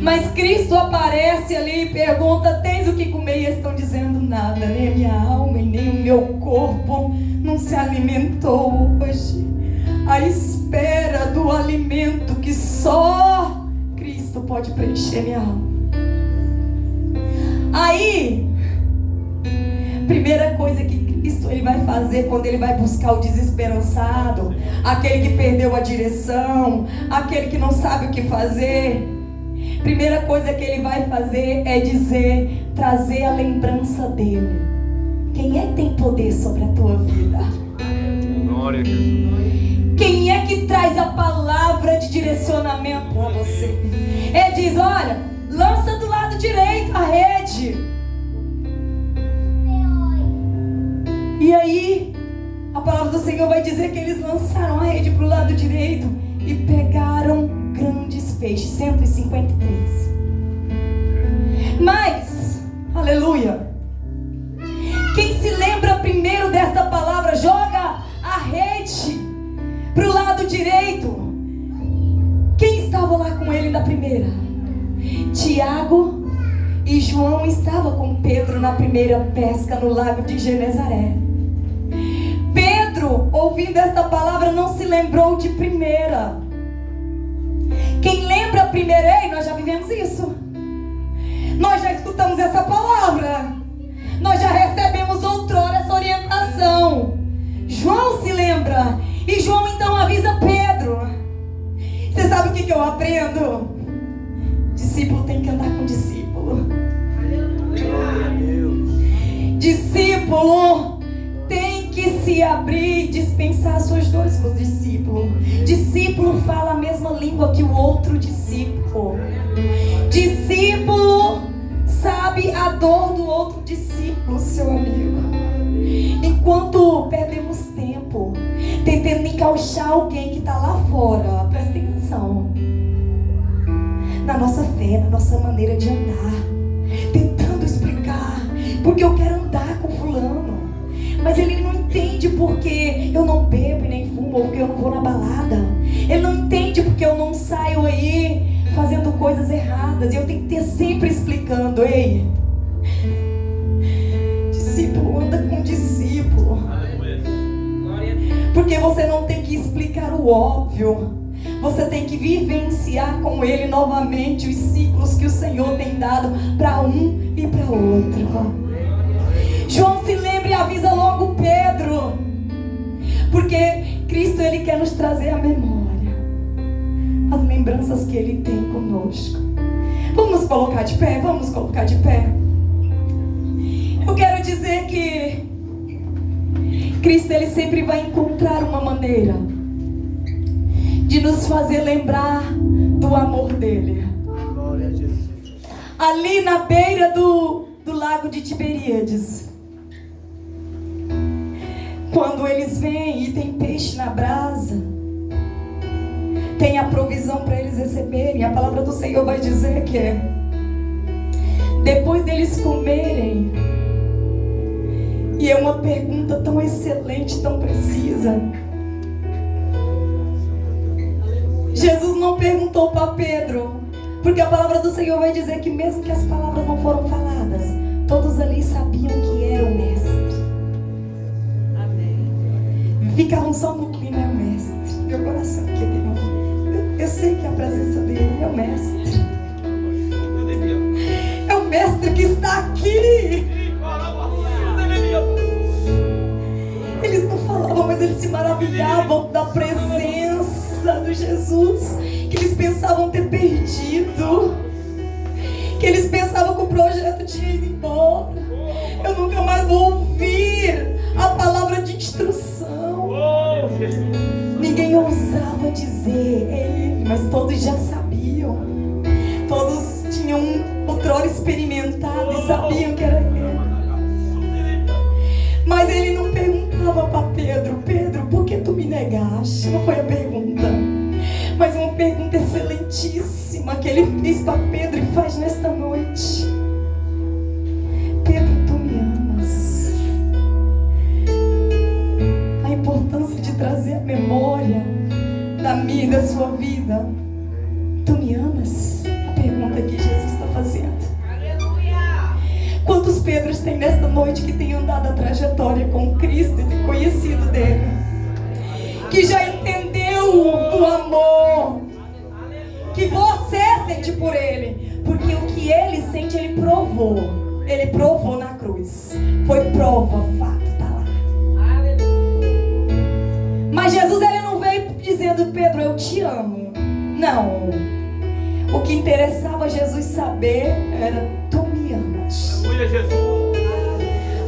Mas Cristo aparece ali e pergunta: tens o que comer? E eles estão dizendo nada, nem a minha alma e nem o meu corpo não se alimentou hoje. À espera do alimento que só Cristo pode preencher minha alma. Aí, primeira coisa que Cristo ele vai fazer quando ele vai buscar o desesperançado, aquele que perdeu a direção, aquele que não sabe o que fazer, primeira coisa que ele vai fazer é dizer, trazer a lembrança dele. Quem é que tem poder sobre a tua vida? Glória a Jesus. Quem é que traz a palavra de direcionamento para você? Ele diz: olha, lança do lado direito a rede. E aí, a palavra do Senhor vai dizer que eles lançaram a rede para o lado direito e pegaram grandes peixes, 153. Mas, aleluia, quem se lembra primeiro desta palavra, joga a rede para o lado direito. Quem estava lá com ele na primeira? Tiago e João estavam com Pedro na primeira pesca no lago de Genezaré. Pedro, ouvindo esta palavra, não se lembrou de primeira. Quem lembra primeiro? Ei, nós já vivemos isso. Nós já escutamos essa palavra. Nós já recebemos outrora essa orientação. João se lembra. E João então avisa Pedro. Você sabe o que eu aprendo? Discípulo tem que andar com discípulo. Glória a Deus. Discípulo tem que se abrir e dispensar suas dores com os discípulos. Discípulo fala a mesma língua que o outro discípulo. Discípulo sabe a dor do outro discípulo, seu amigo. Enquanto perdemos tempo tentando encauchar alguém que está lá fora, presta atenção, na nossa fé, na nossa maneira de andar, tentando explicar, porque eu quero andar com fulano, mas ele não entende porque eu não bebo e nem fumo, ou porque eu não vou na balada. Ele não entende porque eu não saio aí fazendo coisas erradas, e eu tenho que ter sempre explicando. Ei, discípulo anda com discípulo, porque você não tem que explicar o óbvio, Você tem que vivenciar com Ele novamente os ciclos que o Senhor tem dado para um e para outro. João se lembra e avisa logo Pedro, porque Cristo, Ele quer nos trazer à memória as lembranças que Ele tem conosco. Vamos colocar de pé, vamos colocar de pé. Eu quero dizer que Cristo, Ele sempre vai encontrar uma maneira de nos fazer lembrar do amor dele. Glória a Jesus. Ali na beira do lago de Tiberíades, quando eles vêm e tem peixe na brasa, tem a provisão para eles receberem. A palavra do Senhor vai dizer que depois deles comerem, e é uma pergunta tão excelente, tão precisa. Jesus não perguntou para Pedro, porque a palavra do Senhor vai dizer que mesmo que as palavras não foram faladas, todos ali sabiam que era o mestre. Amém. Ficavam só no clima, é o mestre. Meu coração querido, eu sei que a presença dele é o mestre. É o mestre que está aqui. Eles não falavam, mas eles se maravilhavam da presença do Jesus, que eles pensavam ter perdido, que eles pensavam que o projeto tinha ido embora. Eu nunca mais vou ouvir a palavra de instrução. Ninguém ousava dizer é ele, mas todos já sabiam. Todos tinham outrora experimentado e sabiam que era ele. Mas ele não perguntava para Pedro: Pedro, por que tu me negaste? Não foi a pergunta, mas uma pergunta excelentíssima que ele fez para Pedro e faz nesta noite. Pedro, tu me amas? A importância de trazer a memória da minha e da sua vida. Tu me amas? A pergunta que Jesus está fazendo. Quantos Pedros tem nesta noite que tem andado a trajetória com Cristo e tem conhecido dele, que já entendeu do amor que você sente por ele? Porque o que ele sente, ele provou na cruz. Foi prova, fato, tá lá. Mas Jesus, ele não veio dizendo: Pedro, eu te amo. Não. O que interessava Jesus saber era: tu me amas? Aleluia, Jesus.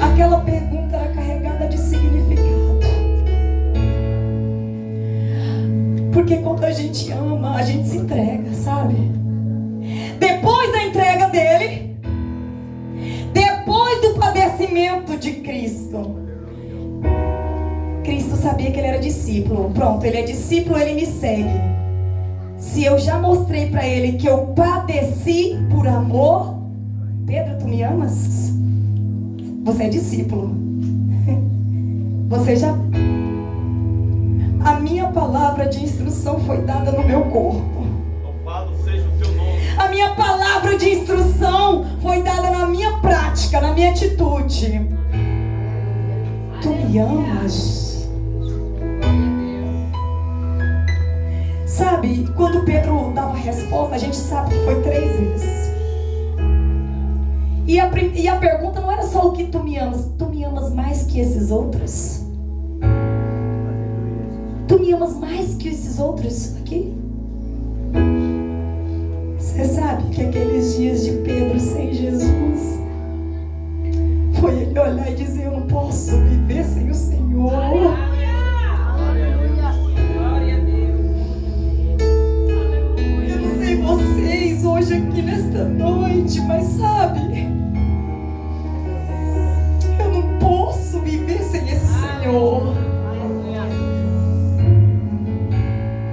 Aquela pergunta era carregada de significado. Porque quando a gente ama, a gente se entrega, sabe? Depois da entrega dele, depois do padecimento de Cristo, Cristo sabia que ele era discípulo. Pronto, ele é discípulo, ele me segue. Se eu já mostrei para ele que eu padeci por amor, Pedro, tu me amas? Você é discípulo. Você já... A minha palavra de instrução foi dada no meu corpo. Louvado seja o teu nome. A minha palavra de instrução foi dada na minha prática, na minha atitude. Tu me amas? Sabe, quando Pedro dava a resposta, a gente sabe que foi 3 vezes. E a pergunta não era só o que tu me amas mais que esses outros? Tu me amas mais que esses outros aqui? Você sabe que aqueles dias de Pedro sem Jesus foi ele olhar e dizer: eu não posso viver sem o Senhor. Eu não sei vocês hoje aqui nesta noite, mas sabe, eu não posso viver sem esse Senhor.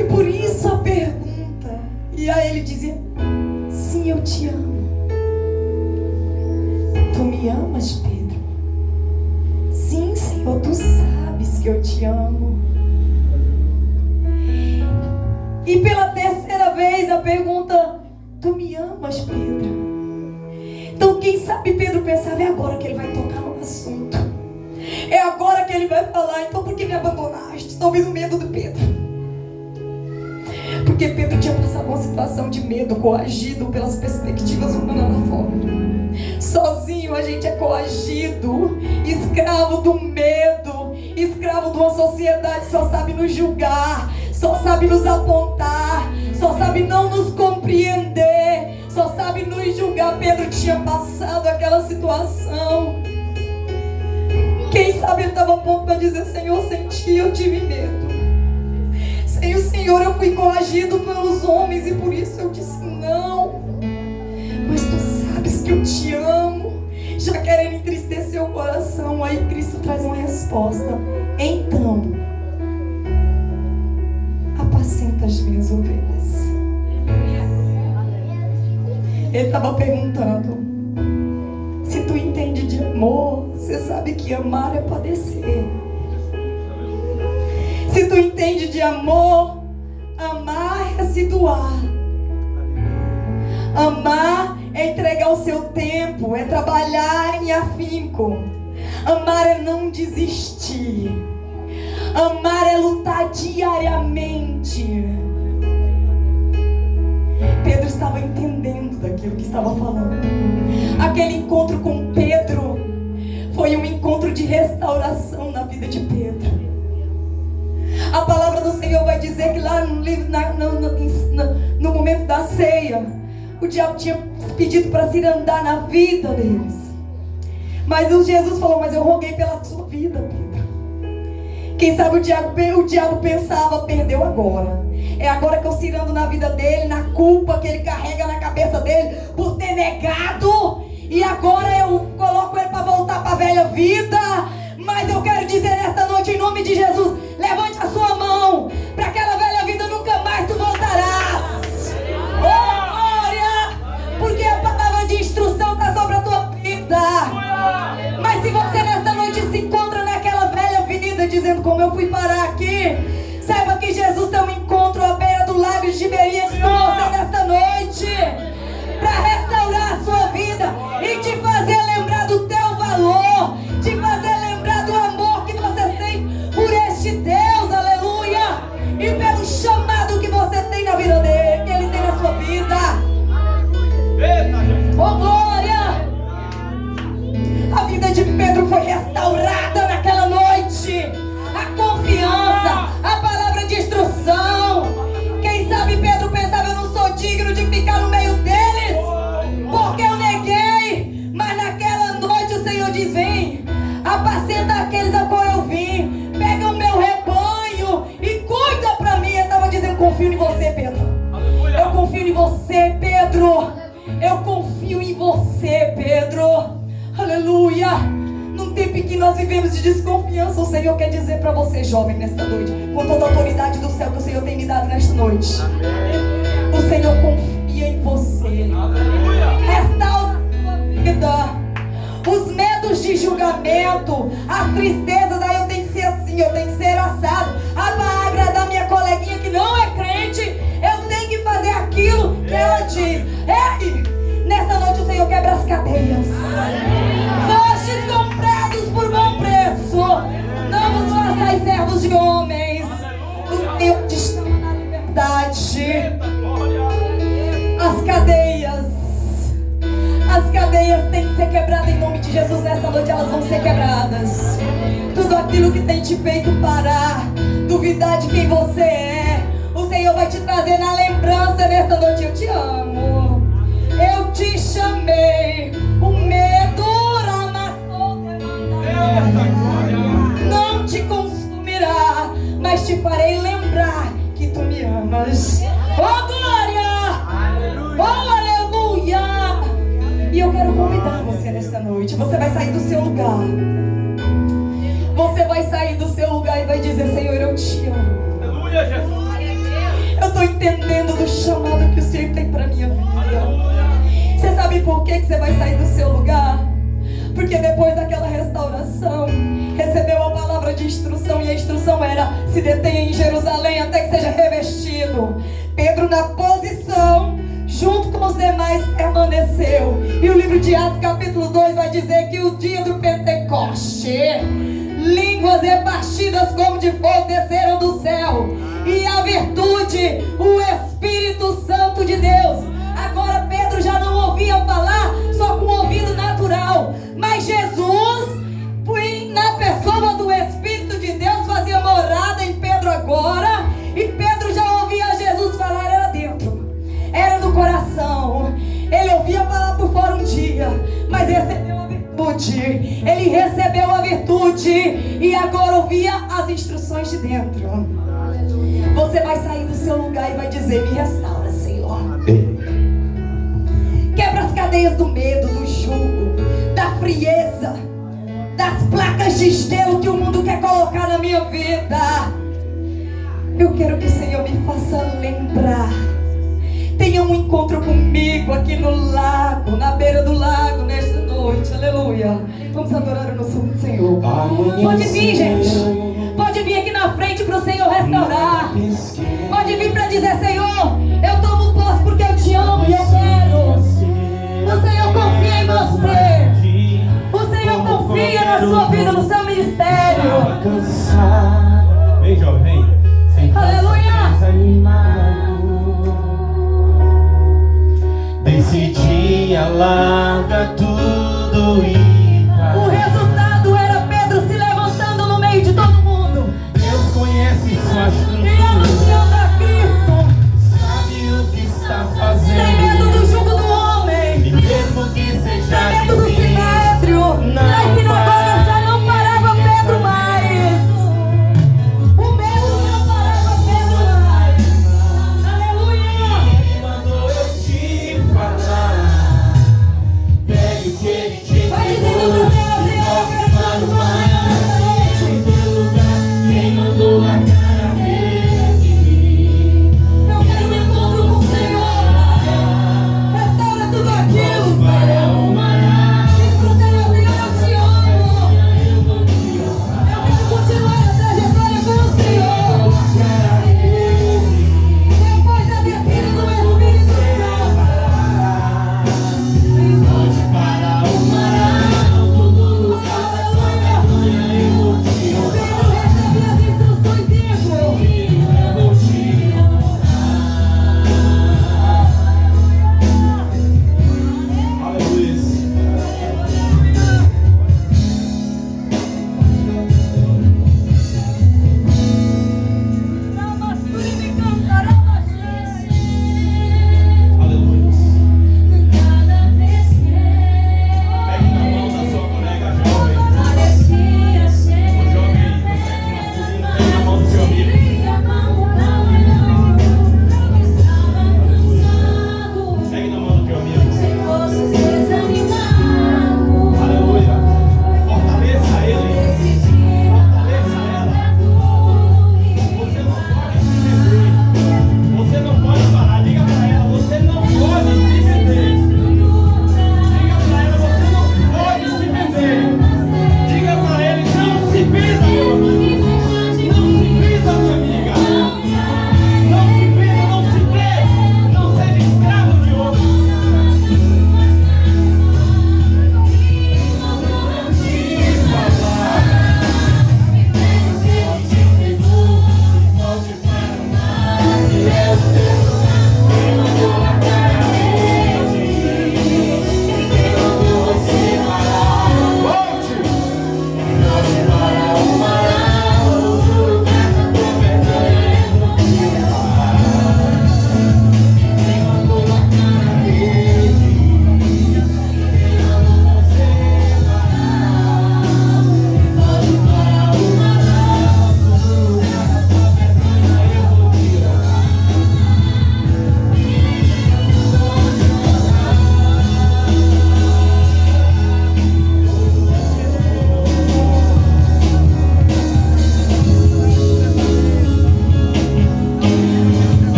E por isso a pergunta, e aí ele dizia: sim, eu te amo. Tu me amas, Pedro? Sim, Senhor, tu sabes que eu te amo. E pela 3ª vez a pergunta: tu me amas, Pedro? Então quem sabe Pedro pensava: é agora que ele vai tocar no assunto, é agora que ele vai falar. Então por que me abandonaste? Talvez o medo do Pedro. Porque Pedro tinha passado uma situação de medo, coagido pelas perspectivas humanas lá fora. Sozinho a gente é coagido, escravo do medo, escravo de uma sociedade que só sabe nos julgar, só sabe nos apontar, só sabe não nos compreender, só sabe nos julgar. Pedro tinha passado aquela situação. Quem sabe ele estava a ponto para dizer: Senhor, sem ti eu tive medo. Sem o Senhor eu fui coagido pelos homens e por isso eu disse não. Mas tu sabes que eu te amo. Já querendo entristecer o coração. Aí Cristo traz uma resposta: então, apacenta as minhas ovelhas. Ele estava perguntando: se tu entende de amor, você sabe que amar é padecer. Se tu entende de amor, amar é se doar. Amar é entregar o seu tempo, é trabalhar em afinco. Amar é não desistir. Amar é lutar diariamente. Pedro estava entendendo daquilo que estava falando. Aquele encontro com Pedro foi um encontro de restauração na vida de Pedro. A palavra do Senhor vai dizer que lá no momento da ceia, o diabo tinha pedido para se andar na vida deles. Mas Jesus falou: mas eu roguei pela sua vida, Pedro. Quem sabe o diabo pensava: perdeu agora. É agora que eu cirando na vida dele, na culpa que ele carrega na cabeça dele por ter negado. E agora eu coloco ele para voltar para a velha vida. Mas eu quero dizer nesta noite, em nome de Jesus: levante a sua mão, para aquela velha vida nunca mais tu voltarás. Oh, glória! Porque a palavra de instrução está sobre a tua vida. Mas se você nesta noite se encontra naquela velha vida, dizendo: como eu fui parar aqui, saiba que Jesus tem um encontro à beira do lago de Tiberíades com você nesta noite, para restaurar a sua vida e te fazer lembrar do teu valor, te fazer lembrar do amor que você sente por este Deus, aleluia, e pelo chamado que você tem na vida dele, que ele tem na sua vida. Oh, glória! A vida de Pedro foi restaurada naquela noite. A confiança, a palavra de instrução. Quem sabe Pedro pensava: eu não sou digno de ficar no meio deles, porque eu neguei. Mas naquela noite o Senhor diz: vem, apacenta aqueles a qual eu vim, pega o meu rebanho e cuida para mim. Ele estava dizendo: confio em você, Pedro. Eu confio em você, Pedro. Eu confio em você, Pedro. Aleluia. Num tempo em que nós vivemos de desconfiança, o Senhor quer dizer para você, jovem, nesta noite, com toda a autoridade do céu que o Senhor tem me dado nesta noite, o Senhor confia em você. Restaura a sua vida. Os medos de julgamento, as tristezas: eu tenho que ser assim, eu tenho que ser assado, para agradar minha coleguinha que não é crente, eu tenho que fazer aquilo que ela diz. Ei, nessa noite o Senhor quebra as cadeias. Fostes comprados por bom preço, não vos façais servos de homens. O Senhor te chama na liberdade. As cadeias têm que ser quebradas em nome de Jesus. Nessa noite elas vão ser quebradas. Tudo aquilo que tem te feito parar, duvidar de quem você é, o Senhor vai te trazer na lembrança nessa noite. Eu te amo, eu te chamei. O medo não te consumirá, mas te farei lembrar que tu me amas. Oh, glória! Oh, aleluia! E eu quero convidar você nesta noite. Você vai sair do seu lugar. Você vai sair do seu lugar e vai dizer: Senhor, eu te amo. Aleluia, Jesus. Eu estou entendendo do chamado que o Senhor tem para minha vida. Você sabe por que você vai sair do seu lugar? Porque depois daquela restauração, recebeu a palavra de instrução. E a instrução era: se detenha em Jerusalém até que seja revestido. Pedro, na posição, junto com os demais, permaneceu. E o livro de Atos capítulo 2 vai dizer que o dia do Pentecoste, línguas repartidas como de fogo desceram do céu, e a virtude, o Espírito Espírito Santo de Deus. Agora Pedro já não ouvia falar só com o ouvido natural, mas Jesus, na pessoa do Espírito de Deus, fazia morada em Pedro agora, e Pedro já ouvia Jesus falar, era dentro, era no coração. Ele ouvia falar por fora um dia, mas recebeu a virtude. Ele recebeu a virtude e agora ouvia as instruções de dentro. Você vai sair do seu lugar e vai dizer: me restaura, Senhor. Quebra as cadeias do medo, do jugo, da frieza, das placas de gelo que o mundo quer colocar na minha vida. Eu quero que o Senhor me faça lembrar. Tenha um encontro comigo aqui no lago, na beira do lago, nesta noite. Aleluia. Vamos adorar o nosso Senhor. Pode vir, gente. Pode vir aqui na frente para o Senhor restaurar. Pode vir para dizer: Senhor, eu tomo posse porque eu te amo e eu quero. O Senhor confia em você. O Senhor confia na sua vida, no seu ministério. Vem, jovem, vem. Aleluia. Desse dia larga tudo e vai. O resultado era Pedro se levantando no meio de todo mundo. Deus conhece suas E anunciando a Cristo, sabe o que está sem fazendo. medo do jugo do homem, E mesmo que sem seja medo do difícil, sinédrio. Nas sinagogas já não parava Pedro mais. O medo não parava Pedro mais. Aleluia. Ele mandou eu te falar. Pegue o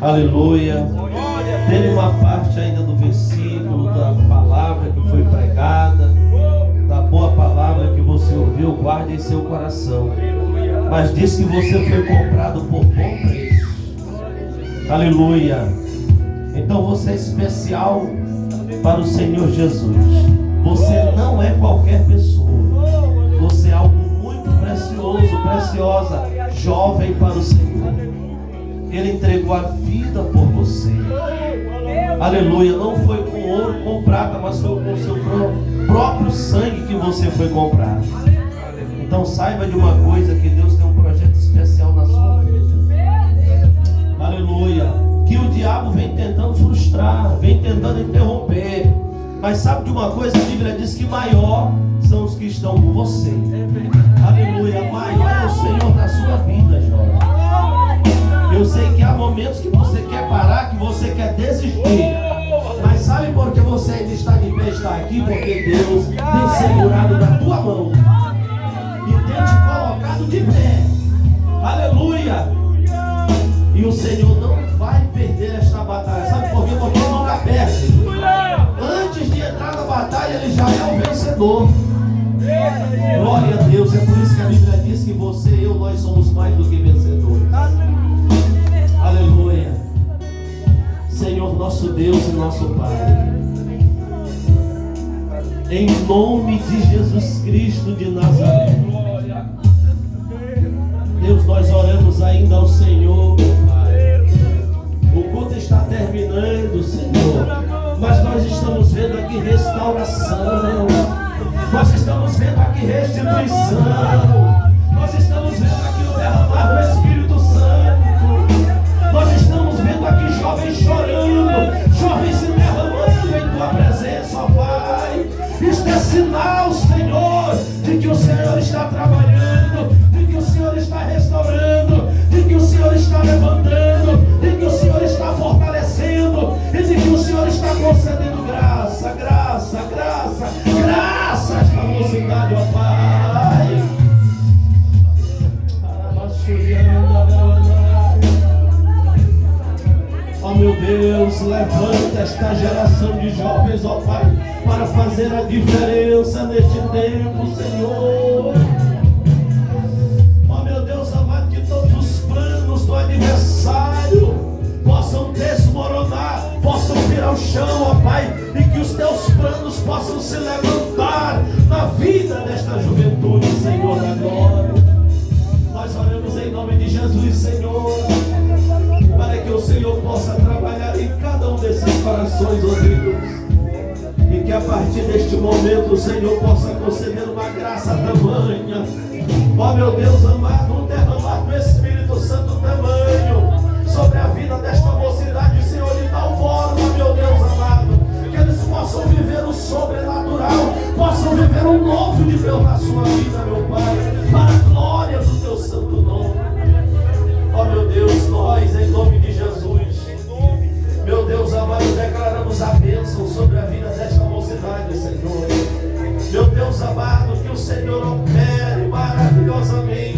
Aleluia. Tem uma parte ainda do versículo, da palavra que foi pregada, da boa palavra que você ouviu, guarde em seu coração. Mas diz que você foi comprado por bom preço. Aleluia. Então você é especial para o Senhor Jesus. Você não é qualquer pessoa. Você é algo muito precioso, preciosa, jovem para o Senhor. Ele entregou a vida por você. Aleluia. Não foi com ouro, com prata, mas foi com o seu próprio sangue que você foi comprado. Então saiba de uma coisa, que Deus tem um projeto especial na sua vida. Aleluia. Que o diabo vem tentando frustrar, vem tentando interromper. Mas sabe de uma coisa? A Bíblia diz que maior são os que estão com você. Aleluia. Maior é o Senhor na sua vida, jovem. Eu sei que há momentos que você quer parar, que você quer desistir. Mas sabe por que você ainda está de pé, está aqui? Porque Deus tem segurado na tua mão e tem te colocado de pé. Aleluia. E o Senhor não vai perder esta batalha. Sabe por quê? Porque Ele nunca perde. Antes de entrar na batalha, Ele já é o vencedor. Glória a Deus. É por isso que a Bíblia diz que você e eu, nós somos mais do que vencedores. Aleluia. Senhor nosso Deus e nosso Pai, em nome de Jesus Cristo de Nazaré, Deus, nós oramos ainda ao Senhor, meu Pai. O culto está terminando, Senhor, mas nós estamos vendo aqui restauração, nós estamos vendo aqui restituição, nós estamos vendo aqui o derramar do Espírito Santo, nós estamos vendo aqui jovens chorando, jovens se derramando em tua presença, ó Pai. Isto é sinal, Senhor, de que o Senhor está trabalhando, de que o Senhor está restaurando, de que o Senhor está levantando, de que o Senhor está fortalecendo e de que o Senhor está concedendo graça, graça, graça, graça a esta mocidade, ó Pai. Ó meu Deus, levanta esta geração de jovens, ó Pai, para fazer a diferença neste tempo, Senhor. Ó meu Deus amado, que todos os planos do adversário possam desmoronar, possam vir ao chão, ó Pai, e que os teus planos possam se levantar na vida desta juventude, Senhor da glória. Nós oramos em nome de Jesus, Senhor, para que o Senhor possa trabalhar em cada um desses corações, ó Deus, e que a partir deste momento o Senhor possa conceder uma graça tamanha, ó meu Deus amado, um derramar do Espírito Santo tamanho sobre a vida desta mocidade, Senhor, de tal forma, meu Deus amado, que eles possam viver o sobrenatural, possam viver o novo de Deus na sua vida, meu Pai, para a glória do teu santo nome. Ó meu Deus, nós em nome de Jesus, meu Deus amado, declaramos a bênção sobre a vida desta mocidade, Senhor. Meu Deus amado, que o Senhor opere maravilhosamente